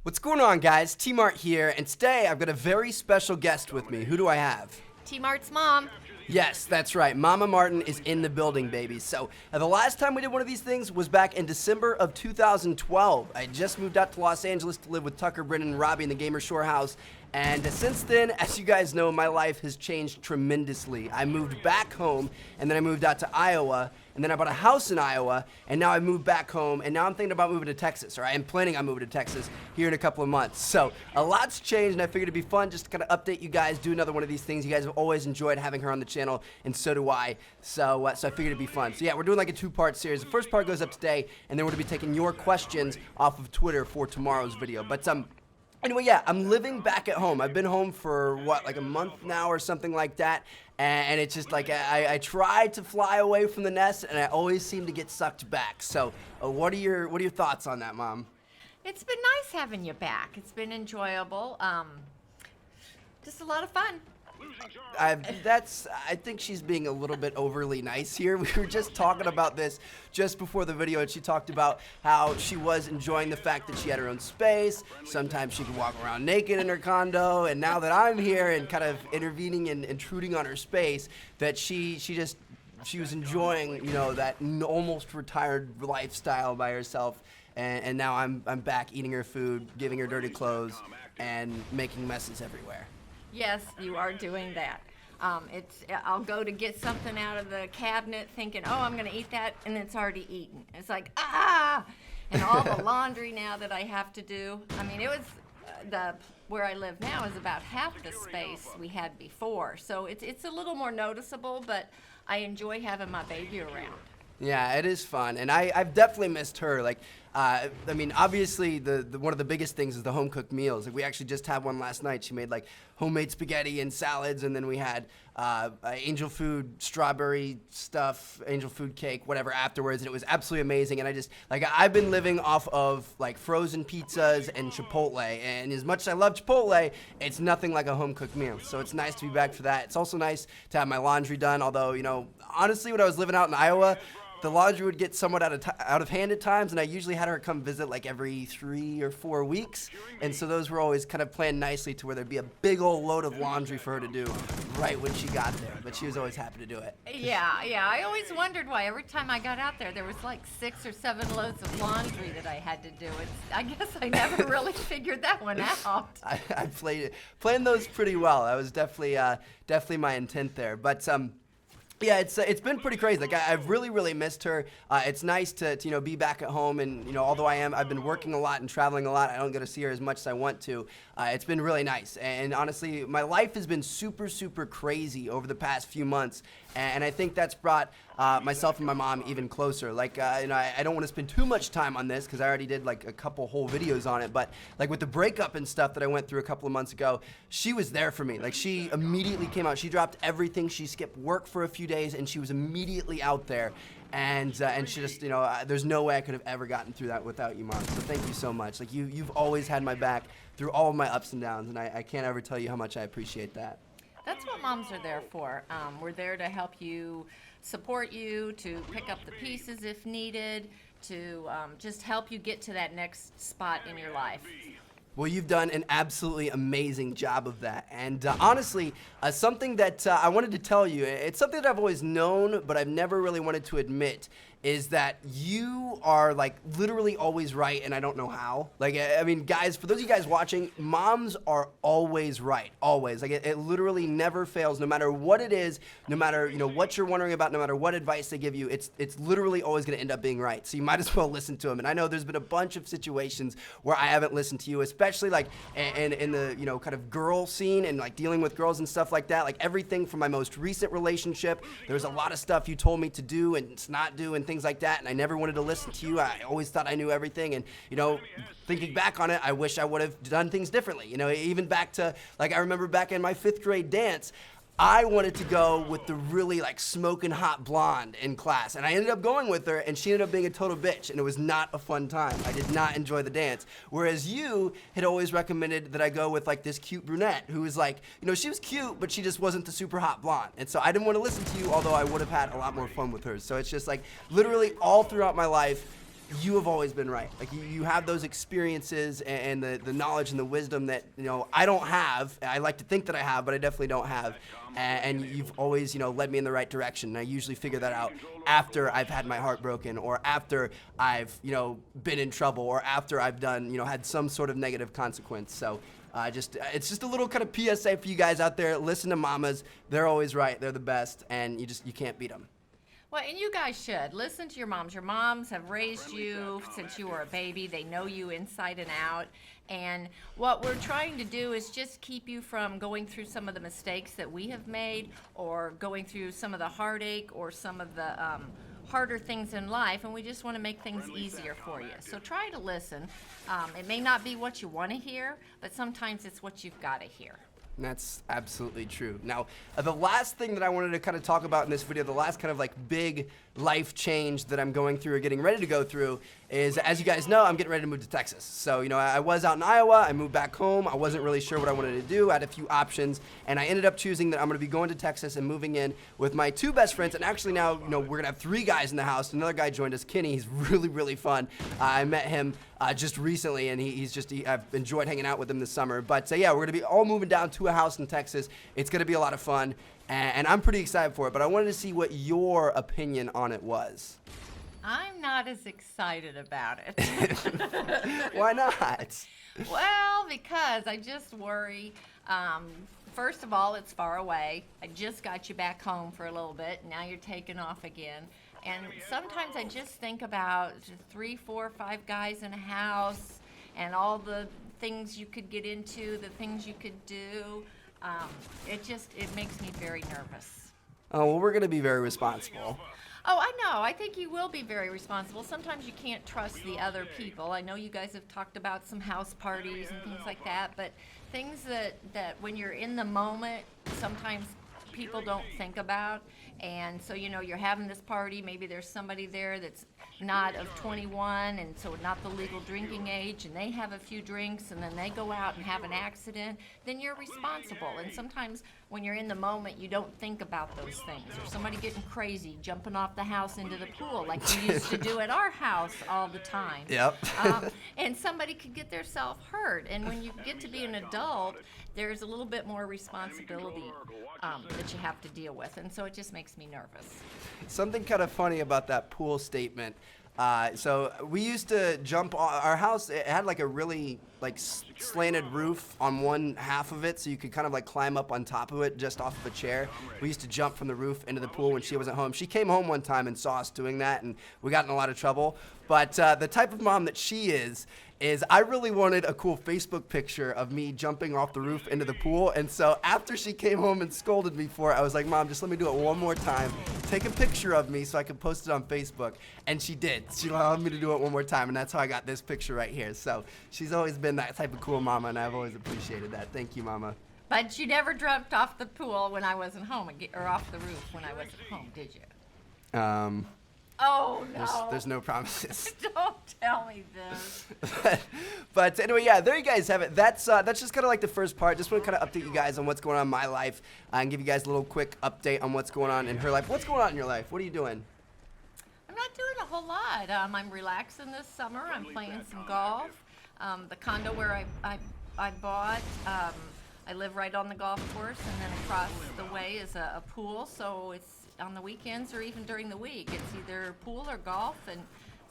What's going on, guys? TmarTn here, and today I've got a very special guest with me. Who do I have? TmarTn's mom. Yes, that's right. Mama Martin is in the building, baby. So the last time we did one of these things was back in December of 2012. I just moved out to Los Angeles to live with Tucker, Brennan, and Robbie in the Gamer Shore house. And since then, as you guys know, my life has changed tremendously. I moved back home, and then I moved out to Iowa, and then I bought a house in Iowa, and now I moved back home, and now I'm thinking about moving to Texas, or I am planning on moving to Texas here in a couple of months. So a lot's changed, and I figured it'd be fun just to kind of update you guys, do another one of these things. You guys have always enjoyed having her on the channel, and so do I. So I figured it'd be fun. So yeah, we're doing like a two-part series. The first part goes up today, and then we're gonna be taking your questions off of Twitter for tomorrow's video. But anyway, yeah, I'm living back at home. I've been home for, what, like a month now or something like that, and it's just like I try to fly away from the nest, and I always seem to get sucked back. So what are your thoughts on that, Mom? It's been nice having you back. It's been enjoyable. Just a lot of fun. I think she's being a little bit overly nice here. We were just talking about this just before the video, and she talked about how she was enjoying the fact that she had her own space. Sometimes she could walk around naked in her condo, and now that I'm here and kind of intervening and intruding on her space, that she was enjoying, you know, that almost retired lifestyle by herself. And now I'm back eating her food, giving her dirty clothes, and making messes everywhere. Yes, you are doing that. I'll go to get something out of the cabinet thinking, oh, I'm going to eat that, and it's already eaten. It's like, ah! And all the laundry now that I have to do. I mean, it was, where I live now is about half the space we had before. So it's a little more noticeable, but I enjoy having my baby around. Yeah, it is fun, and I've definitely missed her. Like, I mean, obviously, one of the biggest things is the home-cooked meals. Like, we actually just had one last night. She made, like, homemade spaghetti and salads, and then we had angel food, strawberry stuff, angel food cake, whatever, afterwards, and it was absolutely amazing. And I've been living off of, like, frozen pizzas and Chipotle, and as much as I love Chipotle, it's nothing like a home-cooked meal. So it's nice to be back for that. It's also nice to have my laundry done, although, you know, honestly, when I was living out in Iowa, the laundry would get somewhat out of hand at times, and I usually had her come visit like every 3 or 4 weeks, and so those were always kind of planned nicely to where there'd be a big old load of laundry for her to do right when she got there, but she was always happy to do it. Yeah, I always wondered why every time I got out there was like 6 or 7 loads of laundry that I had to do. I guess I never really figured that one out. I planned those pretty well. That was definitely my intent there, but yeah, it's been pretty crazy. Like I've really missed her. It's nice to you know be back at home, and you know although I've been working a lot and traveling a lot, I don't get to see her as much as I want to. It's been really nice, and honestly, my life has been super crazy over the past few months, and I think that's brought myself and my mom even closer. Like you know, I don't want to spend too much time on this because I already did like a couple whole videos on it, but like with the breakup and stuff that I went through a couple of months ago, she was there for me. Like she immediately came out. She dropped everything. She skipped work for a few days, and she was immediately out there, and she just, you know, there's no way I could have ever gotten through that without you, Mom. So thank you so much. Like you've always had my back through all of my ups and downs, and I can't ever tell you how much I appreciate that. That's what moms are there for. We're there to help you, support you, to pick up the pieces if needed, to just help you get to that next spot in your life. Well, you've done an absolutely amazing job of that. And honestly, something that I wanted to tell you, it's something that I've always known, but I've never really wanted to admit, is that you are like literally always right, and I don't know how. Like, I mean, guys, for those of you guys watching, moms are always right, always. Like, it literally never fails, no matter what it is, no matter, you know, what you're wondering about, no matter what advice they give you, it's literally always gonna end up being right. So you might as well listen to them. And I know there's been a bunch of situations where I haven't listened to you, especially like in the, you know, kind of girl scene and like dealing with girls and stuff like that. Like everything from my most recent relationship, there was a lot of stuff you told me to do and not do and things like that, and I never wanted to listen to you. I always thought I knew everything, and you know, thinking back on it, I wish I would have done things differently. You know, even back to, like, I remember back in my 5th grade dance, I wanted to go with the really like smoking hot blonde in class, and I ended up going with her, and she ended up being a total bitch, and it was not a fun time. I did not enjoy the dance. Whereas you had always recommended that I go with like this cute brunette who was like, you know, she was cute, but she just wasn't the super hot blonde. And so I didn't want to listen to you, although I would have had a lot more fun with her. So it's just like literally all throughout my life, you have always been right. Like you have those experiences and the knowledge and the wisdom that, you know, I don't have. I like to think that I have, but I definitely don't have. And you've always, you know, led me in the right direction. And I usually figure that out after I've had my heart broken, or after I've, you know, been in trouble, or after I've done, you know, had some sort of negative consequence. So it's just a little kind of PSA for you guys out there. Listen to mamas. They're always right. They're the best, and you can't beat them. Well, and you guys should listen to your moms. Your moms have raised you since you were a baby. They know you inside and out. And what we're trying to do is just keep you from going through some of the mistakes that we have made, or going through some of the heartache or some of the harder things in life. And we just want to make things easier for you. So try to listen. It may not be what you want to hear, but sometimes it's what you've got to hear. And that's absolutely true. Now, the last thing that I wanted to kind of talk about in this video, the last kind of like big life change that I'm going through or getting ready to go through is, as you guys know, I'm getting ready to move to Texas. So, you know, I was out in Iowa, I moved back home, I wasn't really sure what I wanted to do, I had a few options, and I ended up choosing that I'm going to be going to Texas and moving in with my two best friends, and actually now, you know, we're going to have three guys in the house. Another guy joined us, Kenny. He's really, really fun. I met him just recently, and I've enjoyed hanging out with him this summer. But yeah, we're going to be all moving down to a house in Texas. It's going to be a lot of fun, and I'm pretty excited for it, but I wanted to see what your opinion on it was. I'm not as excited about it. Why not? Well, because I just worry. First of all, it's far away. I just got you back home for a little bit. Now you're taking off again. And sometimes I just think about 3, 4, 5 guys in a house and all the things you could get into, the things you could do. It makes me very nervous. Oh, well, we're going to be very responsible. Oh, I know. I think you will be very responsible. Sometimes you can't trust the other people. I know you guys have talked about some house parties and things like that, but things that when you're in the moment, sometimes people don't think about. And so, you know, you're having this party, maybe there's somebody there that's not of 21, and so not the legal drinking age, and they have a few drinks, and then they go out and have an accident, then you're responsible. And sometimes when you're in the moment, you don't think about those things. Or somebody getting crazy, jumping off the house into the pool, like we used to do at our house all the time. Yep. And somebody could get themselves hurt. And when you get to be an adult, there's a little bit more responsibility that you have to deal with. And so it just makes me nervous. Something kind of funny about that pool statement. So we used to jump on our house. It had like a really like slanted roof on one half of it, so you could kind of like climb up on top of it just off of a chair. We used to jump from the roof into the pool when she wasn't home. She came home one time and saw us doing that, and we got in a lot of trouble. But the type of mom that she is I really wanted a cool Facebook picture of me jumping off the roof into the pool. And so after she came home and scolded me for it, I was like, Mom, just let me do it one more time. Take a picture of me so I can post it on Facebook. And she did. She allowed me to do it one more time, and that's how I got this picture right here. So she's always been that type of cool mama, and I've always appreciated that. Thank you, Mama. But you never jumped off the pool when I wasn't home, or off the roof when I wasn't home, did you? Oh, no. There's no promises. Don't tell me this. But anyway, yeah, there you guys have it. That's just kind of like the first part. Just want to kind of update you guys on what's going on in my life and give you guys a little quick update on what's going on in her life. What's going on in your life? What are you doing? I'm not doing a whole lot. I'm relaxing this summer. I'm playing some golf. The condo where I bought, I live right on the golf course, and then across the way is a pool, so it's on the weekends or even during the week. It's either pool or golf, and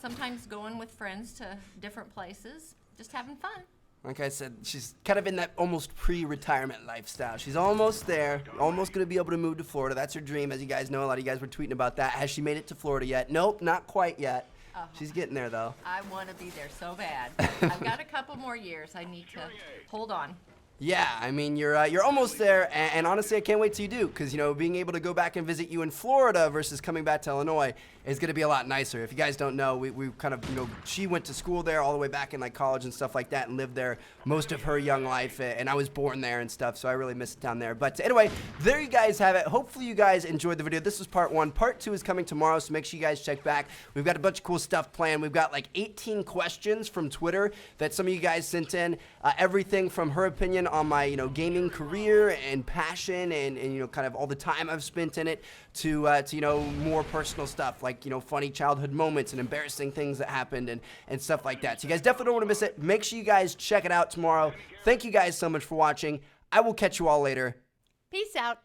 sometimes going with friends to different places, just having fun. Like I said, she's kind of in that almost pre-retirement lifestyle. She's almost there, almost going to be able to move to Florida. That's her dream. As you guys know, a lot of you guys were tweeting about that. Has she made it to Florida yet? Nope, not quite yet. She's getting there, though. I want to be there so bad. I've got a couple more years. I need to hold on. Yeah, I mean, you're almost there, and honestly, I can't wait till you do, because, you know, being able to go back and visit you in Florida versus coming back to Illinois is going to be a lot nicer. If you guys don't know, we kind of, you know, she went to school there all the way back in, like, college and stuff like that and lived there most of her young life, and I was born there and stuff, so I really miss it down there. But anyway, there you guys have it. Hopefully you guys enjoyed the video. This was part 1. Part 2 is coming tomorrow, so make sure you guys check back. We've got a bunch of cool stuff planned. We've got, like, 18 questions from Twitter that some of you guys sent in. Everything from her opinion on my, gaming career and passion and kind of all the time I've spent in it to more personal stuff like, funny childhood moments and embarrassing things that happened and stuff like that. So you guys definitely don't want to miss it. Make sure you guys check it out tomorrow. Thank you guys so much for watching. I will catch you all later. Peace out.